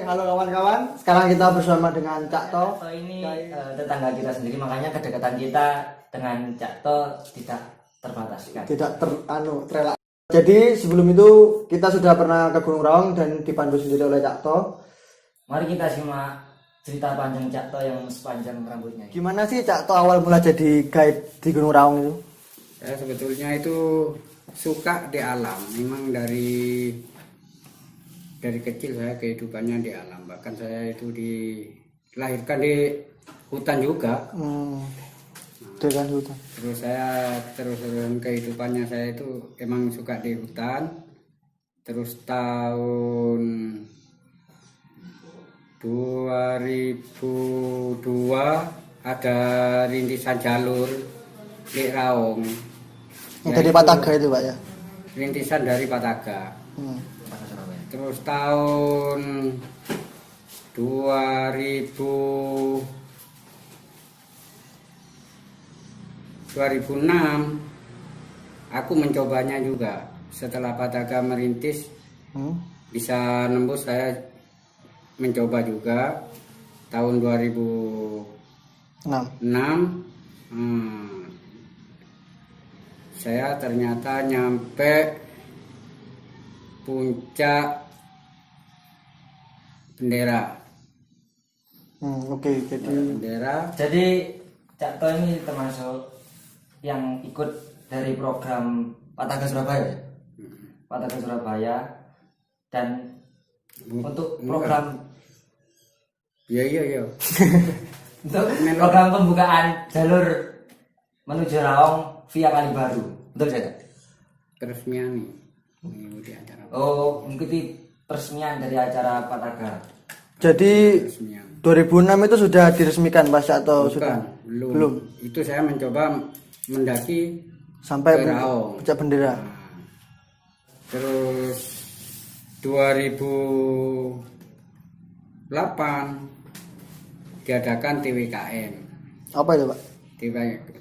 halo kawan-kawan. Sekarang kita bersama dengan Cak To. Ini tetangga kita sendiri, makanya kedekatan kita dengan Cak To tidak terbataskan. Tidak terelak. Jadi sebelum itu kita sudah pernah ke Gunung Raung dan dipandu sendiri oleh Cak To. Mari kita simak cerita panjang Cak To yang sepanjang rambutnya. Gimana sih Cak To awal mula jadi guide di Gunung Raung itu? Saya sebetulnya itu suka di alam. Memang dari kecil saya kehidupannya di alam. Bahkan saya itu dilahirkan di hutan juga. Dengan hutan. Terus saya terus-terusan kehidupannya saya itu emang suka di hutan. Terus tahun 2002 ada rintisan jalur di Raung. Dari Pataga itu Pak ya? Rintisan dari Pataga. Terus tahun 2006 aku mencobanya juga. Setelah Pataga merintis bisa nembus, saya mencoba juga tahun 2006. Saya ternyata nyampe puncak bendera. Oke, jadi Bendera. Jadi Cak To ini termasuk yang ikut dari program Pataga Surabaya. Pataga Surabaya, dan untuk program Iya. untuk program pembukaan jalur menuju Raung via Kalibaru. Betul saja. Keresmian mengikuti acara. Oh, mengikuti peresmian dari acara Pataga. jadi Keresmian. 2006 itu sudah diresmikan Pak Cak To? Sudah? Belum. Itu saya mencoba mendaki Sampai ke Raung. puncak bendera. Terus 2008 diadakan TWKM. Apa itu Pak?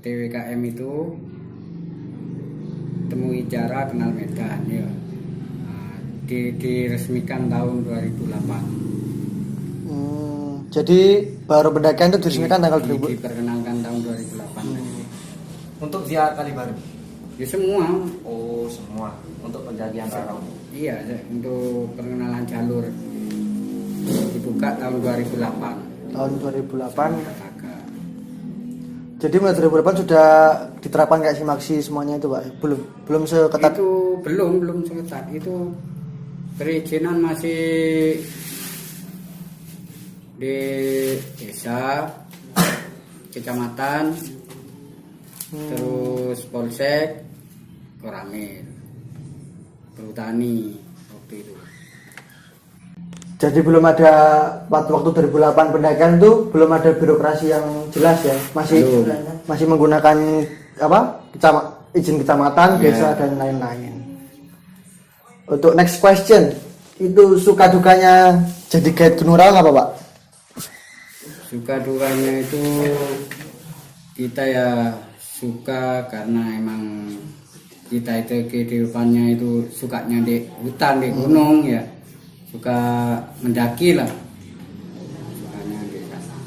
TWKM itu temui cara kenal medan ya. Diresmikan tahun 2008. Jadi baru pendakian itu diresmikan tanggal 2000. Diperkenalkan tahun 2008. Untuk via Kalibaru. Ya semua. Oh, semua untuk pendakian Raung. Iya, untuk perkenalan jalur dibuka tahun 2008. Tahun 2008. Pataga. Jadi mulai 2008 sudah diterapkan kayak simaksi semuanya itu Pak? Belum seketat. Itu belum seketat. Itu perizinan masih di desa, kecamatan, terus polsek, Koramil, Perhutani waktu itu. Jadi belum ada waktu 2008 pendakian itu belum ada birokrasi yang jelas ya, masih menggunakan izin kecamatan, desa dan lain-lain. Untuk next question, itu suka dukanya jadi guide Gunung Raung apa Pak? Suka dukanya itu kita ya suka karena emang kita itu kehidupannya itu sukanya di hutan, di gunung ya. Suka mendaki lah, sukanya di sana.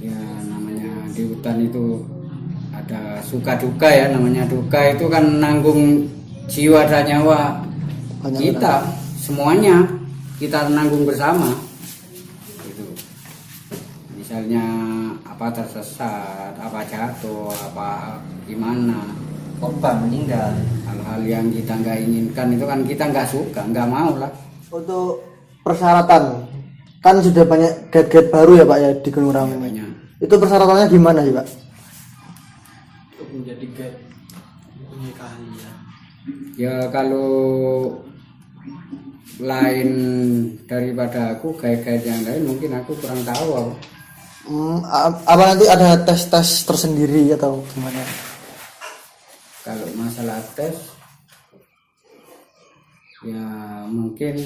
Ya namanya di hutan itu ada suka duka ya, namanya duka itu kan nanggung jiwa dan nyawa kita, semuanya kita nanggung bersama. Gitu. Misalnya apa tersesat, apa jatuh, apa gimana, Korban meninggal. hal-hal yang kita nggak inginkan itu kan kita nggak suka, nggak mau lah. Untuk persyaratan, kan sudah banyak guide-guide baru ya Pak ya di Gunung Raung ini. Banyak. Itu persyaratannya gimana sih Pak? Untuk menjadi guide punya keahlian. Ya kalau lain daripada aku, guide-guide yang lain mungkin aku kurang tahu aku. Apa nanti ada tes-tes tersendiri atau gimana? Kalau masalah tes ya mungkin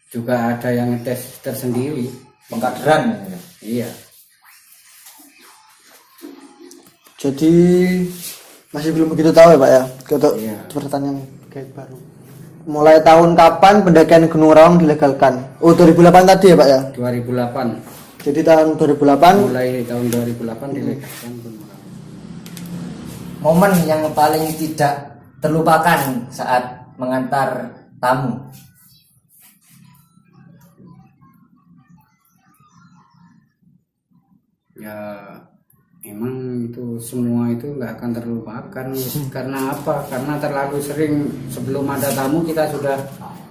juga ada yang tes tersendiri, Pengkaderan ya. iya. Jadi masih belum begitu tahu ya Pak ya untuk Iya. persyaratan yang guide baru. mulai tahun kapan pendakian Gunung Raung dilegalkan? Oh 2008 tadi ya Pak ya? 2008. Jadi tahun 2008 Mulai tahun 2008 dilegalkan Gunung Raung. Momen yang paling tidak terlupakan saat mengantar tamu. Ya emang itu semua itu nggak akan terlupakan. Karena apa? Karena terlalu sering, sebelum ada tamu kita sudah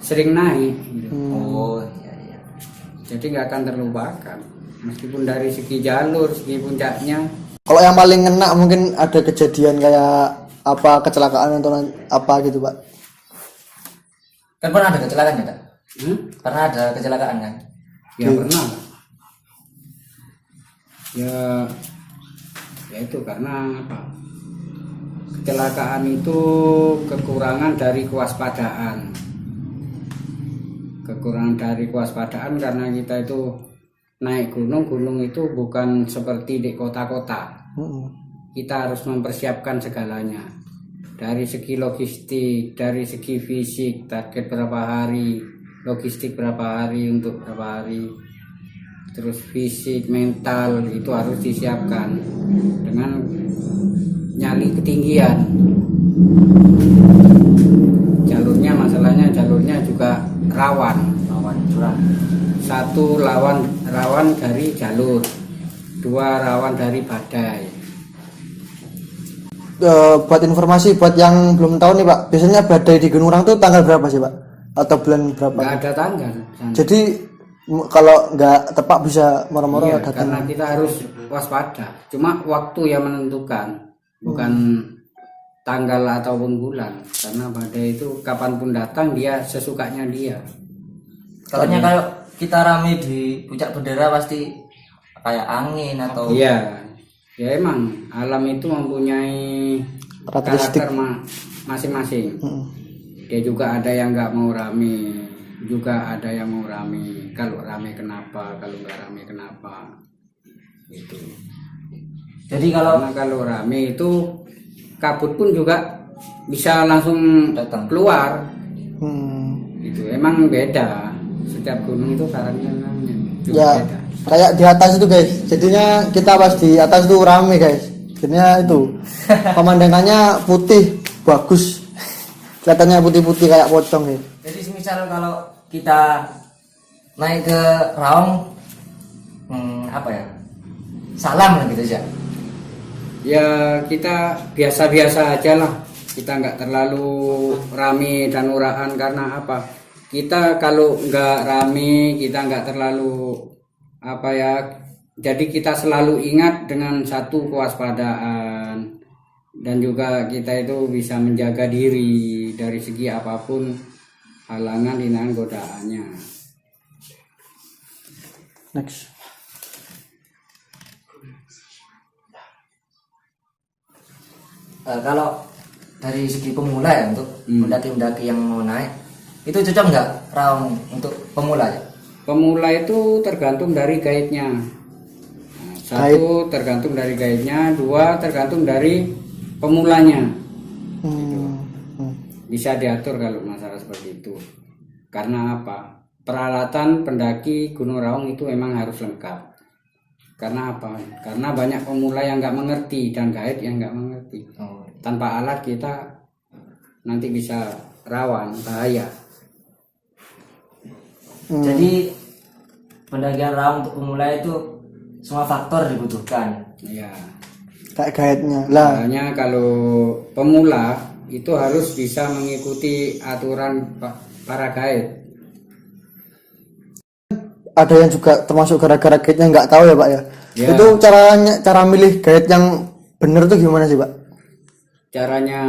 sering naik gitu. Oh iya iya. Jadi nggak akan terlupakan meskipun dari segi jalur, segi puncaknya. kalau yang paling ngena mungkin ada kejadian kayak apa kecelakaan atau apa gitu Pak? Kan pernah ada kecelakaan ya, Kak? Pernah ada kecelakaan kan? Ya pernah. Ya itu karena apa? Kecelakaan itu kekurangan dari kewaspadaan. Kekurangan dari kewaspadaan karena kita itu naik gunung itu bukan seperti di kota-kota. Kita harus mempersiapkan segalanya. Dari segi logistik, dari segi fisik, target berapa hari, logistik berapa hari untuk berapa hari. Terus fisik, mental itu harus disiapkan dengan nyali ketinggian. Masalahnya jalurnya juga rawan Curang. Satu rawan dari jalur, dua rawan dari badai. Buat informasi buat yang belum tahu nih Pak, biasanya badai di Gunung Raung tuh tanggal berapa sih Pak? Atau bulan berapa? Nggak ada tanggal. Jadi kalau nggak tepat bisa moro-moro Iya, datang. karena kita harus waspada. Cuma waktu yang menentukan, bukan tanggal ataupun bulan. Karena badai itu kapanpun datang dia sesukanya dia. Soalnya kalau kita rame di puncak bendera pasti kayak angin atau Iya, ya emang alam itu mempunyai Karakteristik. karakter masing-masing. Dia juga ada yang nggak mau rame, juga ada yang mau rame. Kalau rame kenapa, kalau nggak rame kenapa? Itu. Jadi kalau Karena kalau rame itu kabut pun juga bisa langsung datang. keluar. Hmm. Itu emang beda. Setiap gunung itu karakternya juga Ya beda. kayak di atas itu guys, jadinya kita pas di atas itu rame guys, jadinya itu pemandangannya putih bagus, kelihatannya putih-putih kayak pocong ya. Jadi semisal kalau kita naik ke Raung apa ya? Salam lah gitu aja. Ya kita biasa-biasa aja lah. Kita nggak terlalu rame dan uraan karena apa? Kita kalau nggak rame, kita nggak terlalu apa ya? Jadi kita selalu ingat dengan satu kewaspadaan dan juga kita itu bisa menjaga diri dari segi apapun halangan, hinaan, godaannya. Next. Kalau dari segi pemula ya untuk pendaki-pendaki yang mau naik itu cocok nggak Raung untuk pemula ya? Pemula itu tergantung dari guide-nya. Nah, satu tergantung dari guide-nya, dua tergantung dari pemulanya. Bisa diatur kalau masalah seperti itu. Karena apa? Peralatan pendaki Gunung Raung itu memang harus lengkap. Karena apa? Karena banyak pemula yang nggak mengerti dan guide yang nggak mengerti. Tanpa alat kita nanti bisa rawan bahaya. Jadi pendakian Raung untuk pemula itu semua faktor dibutuhkan. Ya. Kayak guide-nya lah. Makanya kalau pemula itu harus bisa mengikuti aturan para guide. Ada yang juga termasuk gara-gara guide-nya nggak tahu ya Pak ya. Ya. Itu cara milih guide yang bener tuh gimana sih Pak? Caranya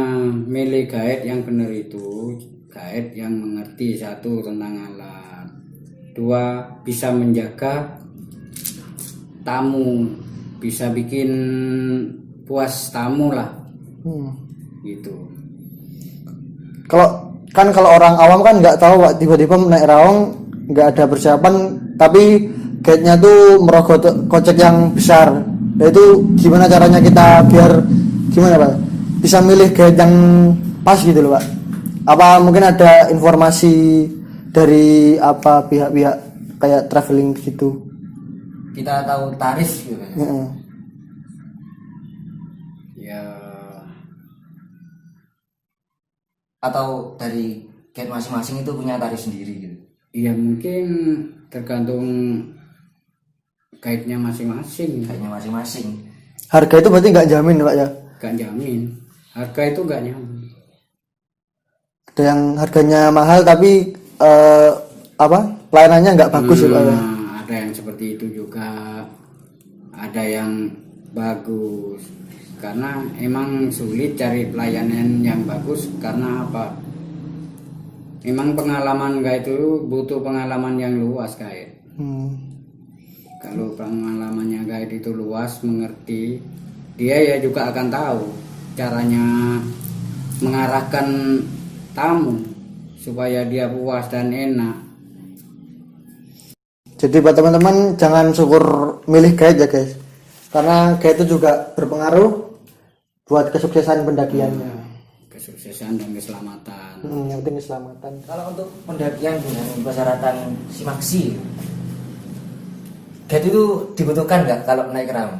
milih guide yang benar itu guide yang mengerti satu tentang alam, dua bisa menjaga tamu, bisa bikin puas tamu lah. Gitu. Kalau orang awam kan nggak tahu Pak, tiba-tiba naik Raung nggak ada persiapan tapi guide-nya tuh merogoh kocek yang besar. Nah itu gimana caranya kita biar gimana Pak? Bisa milih guide yang pas gitu loh Pak. apa mungkin ada informasi dari apa pihak-pihak kayak traveling gitu? Kita tahu tarif gitu kan. Heeh. Ya Atau dari guide masing-masing itu punya tarif sendiri gitu. ya mungkin tergantung guide-nya masing-masing. Guide-nya masing-masing. Harga itu berarti nggak jamin Pak ya? Gak jamin, harga itu gak nyaman. Ada yang harganya mahal tapi apa pelayanannya nggak bagus ya Pak ya? Ada yang seperti itu juga, ada yang bagus. Karena emang sulit cari pelayanan yang bagus karena apa? Memang pengalaman guide itu butuh pengalaman yang luas guide. Kalau pengalamannya guide itu luas, mengerti, dia ya juga akan tahu caranya mengarahkan tamu supaya dia puas dan enak. Jadi buat teman-teman jangan syukur milih guide ya guys, karena guide itu juga berpengaruh buat kesuksesan pendakiannya. Kesuksesan dan keselamatan. Yang penting keselamatan. Kalau untuk pendakian dengan persyaratan simaksi, guide itu dibutuhkan nggak kalau naik Raung?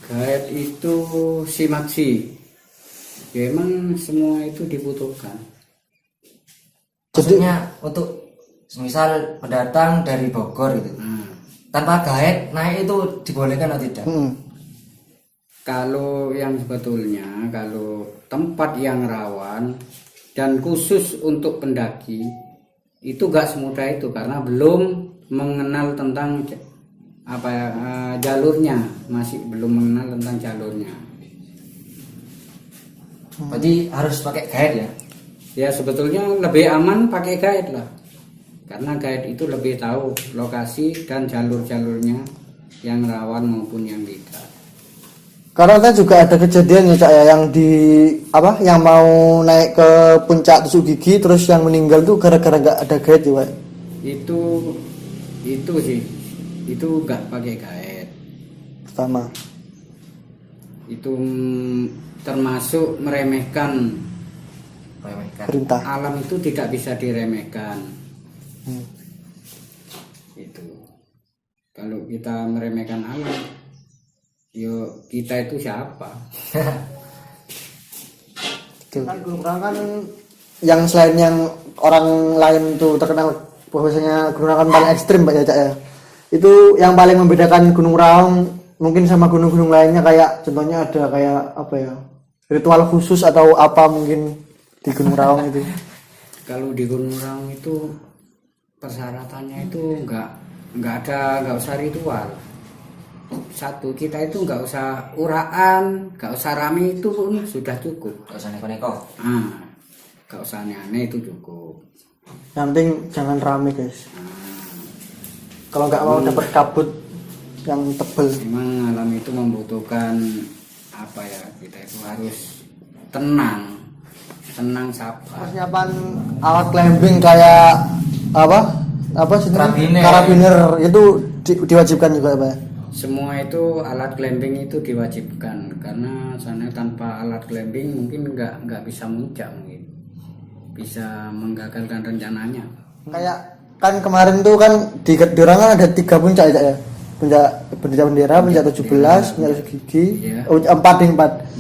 Guide itu simaksi. Ya emang semua itu dibutuhkan. Maksudnya untuk misal pendatang dari Bogor gitu, tanpa guide naik itu dibolehkan atau tidak? Kalau yang sebetulnya kalau tempat yang rawan dan khusus untuk pendaki itu gak semudah itu karena belum mengenal tentang apa ya, jalurnya, masih belum mengenal tentang jalurnya. Berarti harus pakai guide ya? Ya sebetulnya lebih aman pakai guide lah, karena guide itu lebih tahu lokasi dan jalur-jalurnya yang rawan maupun yang tidak. Karena kan juga ada kejadian ya Cak ya, yang di apa yang mau naik ke puncak Tusuk Gigi terus yang meninggal tuh gara-gara nggak ada guide ya Pak. Itu sih itu nggak pakai guide. Pertama Itu termasuk meremehkan. perintah. Alam itu tidak bisa diremehkan. Itu kalau kita meremehkan alam, yo kita itu siapa? Kan Gunung Raung kan yang selain yang orang lain tuh terkenal bahwasanya Gunung Raung kan paling ekstrim Pak ya Cak ya. Itu yang paling membedakan Gunung Raung mungkin sama gunung-gunung lainnya, kayak contohnya ada kayak apa ya, ritual khusus atau apa mungkin di Gunung Raung itu. Kalau di Gunung Raung itu persyaratannya itu nggak usah ritual. Satu, kita itu nggak usah uraan, nggak usah rame, itu pun sudah cukup. Gak usah neko-neko. Nggak usah aneh-aneh, itu cukup. Yang penting jangan rame guys. Kalau nggak mau dapat kabut yang tebel. Memang alam itu membutuhkan apa ya, kita itu harus tenang sabar. Persiapan alat climbing kayak apa sih? Karabiner itu diwajibkan juga Pak ya? Semua itu alat climbing itu diwajibkan karena sana tanpa alat climbing mungkin nggak bisa muncak, mungkin bisa menggagalkan rencananya. Kayak kan kemarin tuh kan di Raung ada 3 puncak ya? Puncak Bendera, puncak 17, puncak Tusuk Gigi, Iya. 4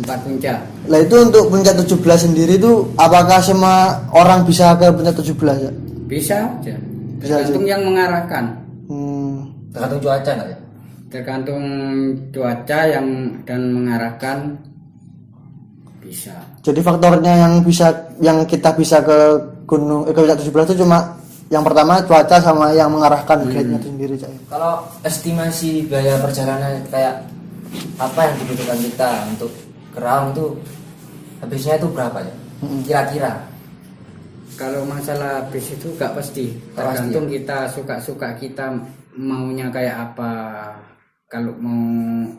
puncak. Lah itu untuk puncak 17 sendiri tuh apakah semua orang bisa ke puncak 17 ya? Bisa aja. Bisa Tergantung yang mengarahkan. Tergantung cuaca nggak ya? Tergantung cuaca dan mengarahkan bisa. Jadi faktornya yang kita bisa ke ke puncak 17 itu cuma yang pertama cuaca sama yang mengarahkan guide-nya itu sendiri Cak. Kalau estimasi biaya perjalanan kayak apa yang dibutuhkan kita untuk ke Raung itu habisnya itu berapa ya? Kira-kira? Kalau masalah bis itu gak pasti, tergantung kita suka-suka kita maunya kayak apa. Kalau mau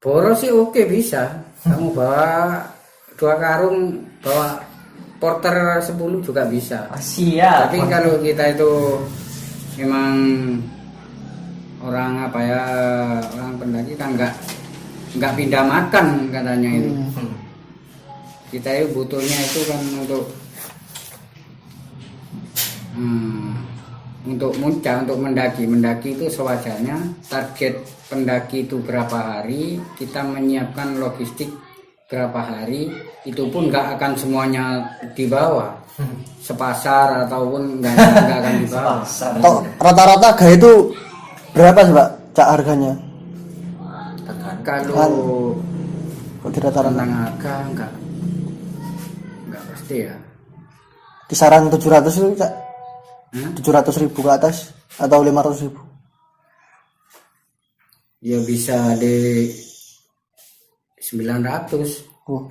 boros sih oke, bisa. Kamu bawa 2 karung, bawa porter 10 juga bisa. Siap. Tapi kalau kita itu memang orang pendaki kan nggak pindah makan katanya itu. kita itu butuhnya itu kan untuk muncak, untuk mendaki itu sewajarnya. Target pendaki itu berapa hari, kita menyiapkan logistik berapa hari, itu pun nggak akan semuanya dibawa sepasar ataupun nggak akan dibawa. Rata-rata gaya itu berapa sih Pak Cak harganya? Kalau Kok rata-rata tentang harga nggak pasti ya. kisaran 700 itu Cak? 700.000 700.000 ke atas atau 500.000? Ya bisa di 900 Oh.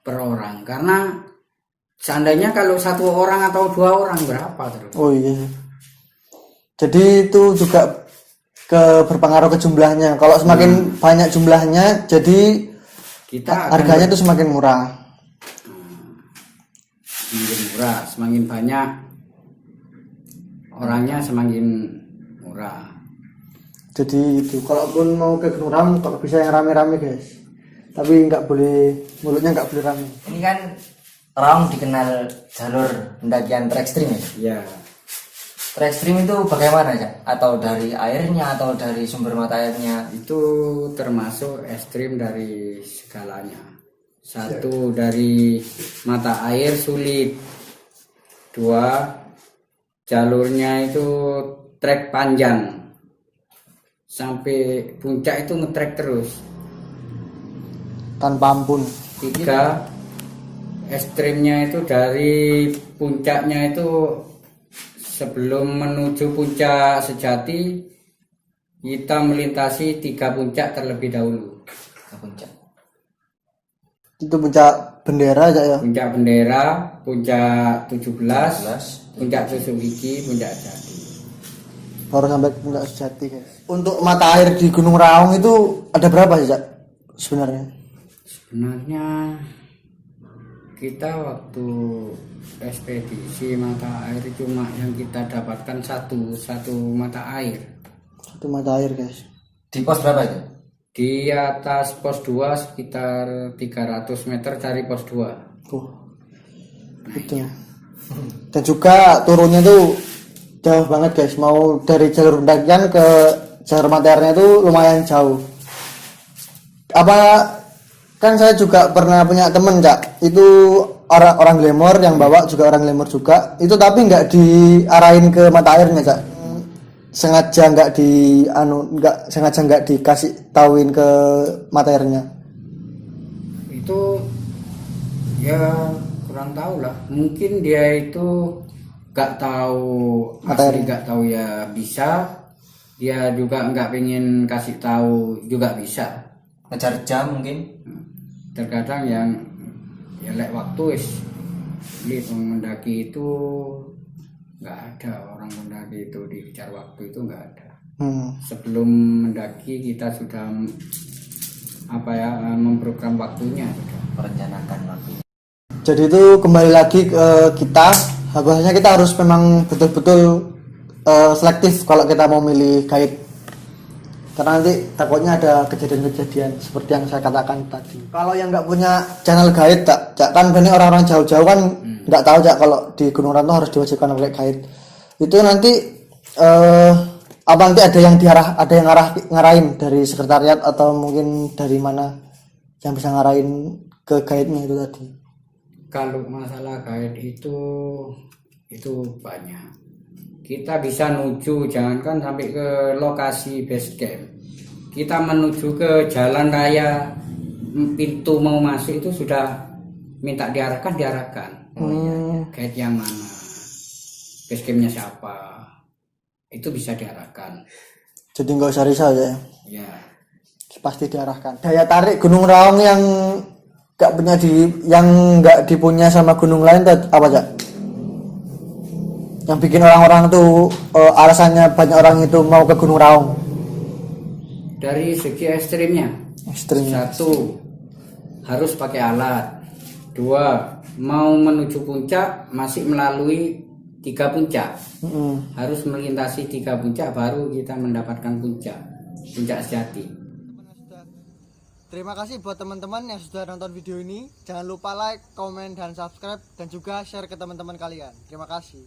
per orang, karena seandainya kalau 1 orang atau 2 orang berapa terus. Oh iya. Jadi itu juga berpengaruh ke jumlahnya. Kalau semakin banyak jumlahnya, jadi Kita harganya itu semakin murah. semakin murah, semakin banyak orangnya semakin murah. Jadi itu kalaupun mau ke Gunung Raung kalau bisa yang rame-rame guys. Tapi nggak boleh, mulutnya nggak boleh rame. Ini kan Raung dikenal jalur pendakian terekstrim ya. Ya, Terekstrim itu bagaimana ya? Atau dari airnya atau dari sumber mata airnya? itu termasuk ekstrim dari segalanya. Satu, dari mata air sulit. 2, jalurnya itu trek panjang. Sampai puncak itu ngetrek terus. Tanpa ampun. 3, ekstrimnya itu dari puncaknya itu sebelum menuju puncak sejati kita melintasi 3 puncak terlebih dahulu. Ke puncak. Itu puncak bendera aja ya. Puncak bendera, puncak 17, 17, puncak susu gigi, puncak jati. Baru sampai ke puncak sejati guys. Untuk mata air di Gunung Raung itu ada berapa sih Cak sebenarnya? Sebenarnya kita waktu ekspedisi mata air cuma yang kita dapatkan satu mata air. Satu mata air guys. Di pos berapa itu? Di atas pos 2 sekitar 300 meter dari pos 2. Oh. Itu. Dan juga turunnya tuh jauh banget guys. Mau dari jalur pendakian ke jalur mata airnya itu lumayan jauh. Kan saya juga pernah punya temen Cak. Itu orang Glamour yang bawa juga orang Glamour juga. Itu tapi nggak diarahin ke mata airnya Cak. Sengaja nggak dikasih tauin ke mata airnya. Itu ya kurang tahu lah, mungkin dia itu nggak tahu Materi. asli, nggak tahu ya bisa, dia juga nggak pengen kasih tahu juga bisa. Ngejar jam mungkin. Terkadang yang ya lek waktu mendaki itu nggak ada, orang mendaki itu dikejar waktu itu nggak ada. Sebelum mendaki kita sudah memprogram waktunya sudah. Merencanakan waktu. Jadi itu kembali lagi ke kita, bahwasanya kita harus memang betul-betul selektif kalau kita mau milih guide. Karena nanti takutnya ada kejadian-kejadian seperti yang saya katakan tadi. Kalau yang nggak punya channel guide, Cak, kan banyak orang-orang jauh-jauh kan nggak tahu Cak kalau di Gunung Rantau harus diwajibkan oleh guide. Itu nanti nanti ada yang ngarahin dari sekretariat atau mungkin dari mana yang bisa ngarahin ke guide-nya itu tadi. Kalau masalah guide itu banyak. Kita bisa nuju, jangankan sampai ke lokasi base camp, kita menuju ke jalan raya, pintu mau masuk itu sudah minta diarahkan. Guide yang mana, base campnya siapa, itu bisa diarahkan. Jadi nggak usah risau ya. Ya, Pasti diarahkan. Daya tarik Gunung Raung yang nggak dipunya sama gunung lain tuh apa Cak? Yang bikin orang-orang tuh alasannya banyak orang itu mau ke Gunung Raung. dari segi ekstrimnya. 1, harus pakai alat. 2, mau menuju puncak masih melalui 3 puncak. Harus melintasi 3 puncak baru kita mendapatkan puncak sejati. Terima kasih buat teman-teman yang sudah nonton video ini. Jangan lupa like, komen, dan subscribe, dan juga share ke teman-teman kalian. Terima kasih.